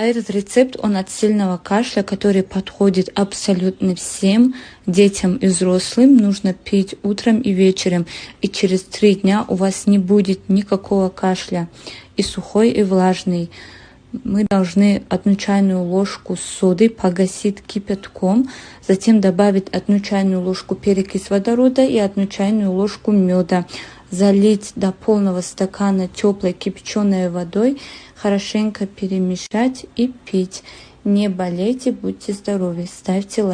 А этот рецепт, он от сильного кашля, который подходит абсолютно всем, детям и взрослым. Нужно пить утром и вечером. И через 3 дня у вас не будет никакого кашля. И сухой, и влажный. Мы должны 1 чайную ложку соды погасить кипятком, затем добавить 1 чайную ложку перекись водорода и 1 чайную ложку меда. Залить до полного стакана теплой кипяченой водой, хорошенько перемешать и пить. Не болейте, будьте здоровы, ставьте лайк.